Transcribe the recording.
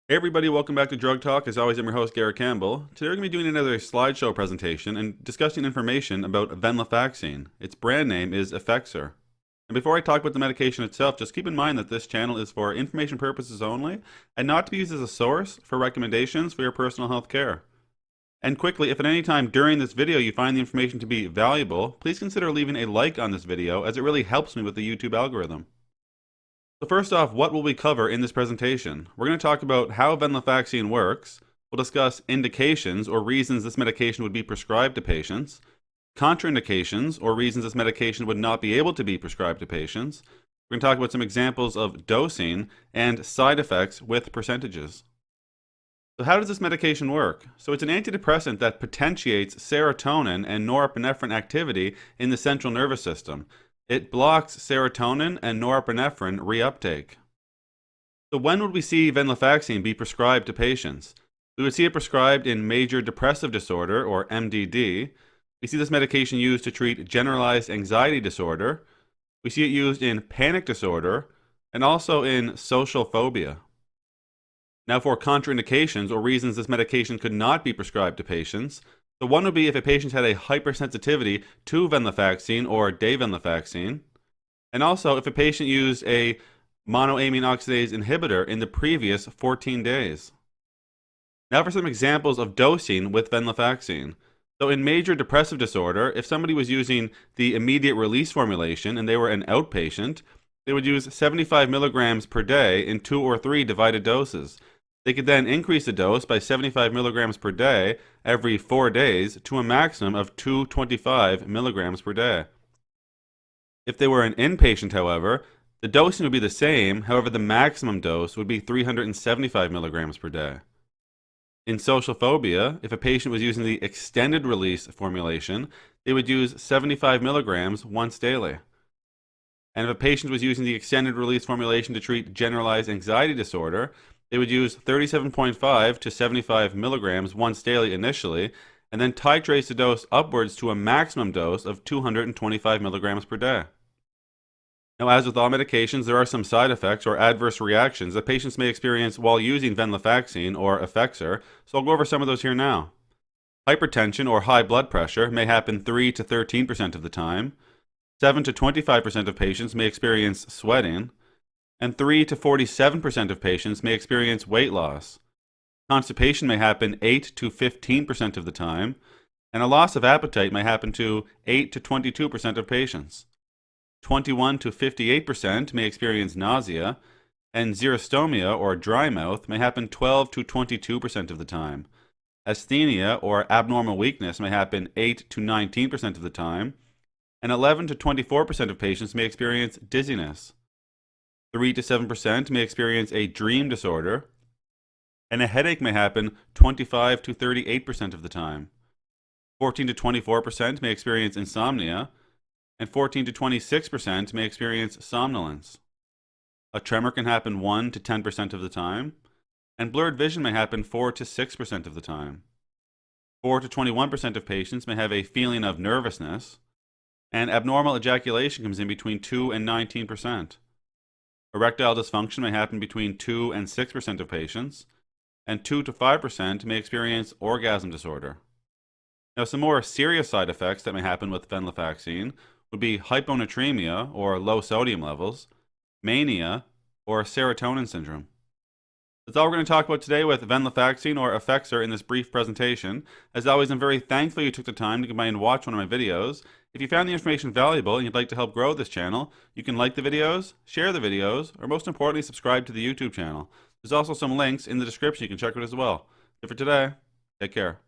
Hey everybody, welcome back to Drug Talk. As always, I'm your host, Garrett Campbell. Today we're going to be doing another slideshow presentation and discussing information about Venlafaxine. Its brand name is Effexor. And before I talk about the medication itself, just keep in mind that this channel is for information purposes only and not to be used as a source for recommendations for your personal health care. And quickly, if at any time during this video you find the information to be valuable, please consider leaving a like on this video as it really helps me with the YouTube algorithm. So first off, what will we cover in this presentation? We're going to talk about how Venlafaxine works. We'll discuss indications or reasons this medication would be prescribed to patients, contraindications or reasons this medication would not be able to be prescribed to patients. We're going to talk about some examples of dosing and side effects with percentages. So how does this medication work? So it's an antidepressant that potentiates serotonin and norepinephrine activity in the central nervous system. It blocks serotonin and norepinephrine reuptake. So when would we see Venlafaxine be prescribed to patients? We would see it prescribed in major depressive disorder, or MDD. We see this medication used to treat generalized anxiety disorder. We see it used in panic disorder and also in social phobia. Now for contraindications or reasons this medication could not be prescribed to patients. So one would be if a patient had a hypersensitivity to Venlafaxine or Venlafaxine, and also if a patient used a monoamine oxidase inhibitor in the previous 14 days. Now for some examples of dosing with Venlafaxine. So in major depressive disorder, if somebody was using the immediate release formulation and they were an outpatient, they would use 75 milligrams per day in 2 or 3 divided doses. They could then increase the dose by 75 milligrams per day every 4 days to a maximum of 225 milligrams per day. If they were an inpatient, however, the dosing would be the same, however the maximum dose would be 375 milligrams per day. In social phobia, if a patient was using the extended release formulation, they would use 75 milligrams once daily. And if a patient was using the extended release formulation to treat generalized anxiety disorder, they would use 37.5 to 75 milligrams once daily initially, and then titrate the dose upwards to a maximum dose of 225 milligrams per day. Now, as with all medications, there are some side effects or adverse reactions that patients may experience while using Venlafaxine or Effexor, so I'll go over some of those here now. Hypertension or high blood pressure may happen 3 to 13% of the time. 7 to 25% of patients may experience sweating, and 3 to 47% of patients may experience weight loss. Constipation may happen 8 to 15% of the time, and a loss of appetite may happen to 8 to 22% of patients. 21 to 58% may experience nausea, and xerostomia or dry mouth may happen 12 to 22% of the time. Asthenia or abnormal weakness may happen 8 to 19% of the time, and 11 to 24% of patients may experience dizziness. 3 to 7% may experience a dream disorder, and a headache may happen 25 to 38% of the time. 14 to 24% may experience insomnia, and 14 to 26% may experience somnolence. A tremor can happen 1 to 10% of the time, and blurred vision may happen 4 to 6% of the time. 4 to 21% of patients may have a feeling of nervousness, and abnormal ejaculation comes in between 2 and 19%. Erectile dysfunction may happen between 2 and 6% of patients, and 2 to 5% may experience orgasm disorder. Now, some more serious side effects that may happen with Venlafaxine would be hyponatremia, or low sodium levels, mania, or serotonin syndrome. That's all we're going to talk about today with Venlafaxine or Effexor in this brief presentation. As always, I'm very thankful you took the time to come by and watch one of my videos. If you found the information valuable and you'd like to help grow this channel, you can like the videos, share the videos, or most importantly, subscribe to the YouTube channel. There's also some links in the description you can check out as well. For today, take care.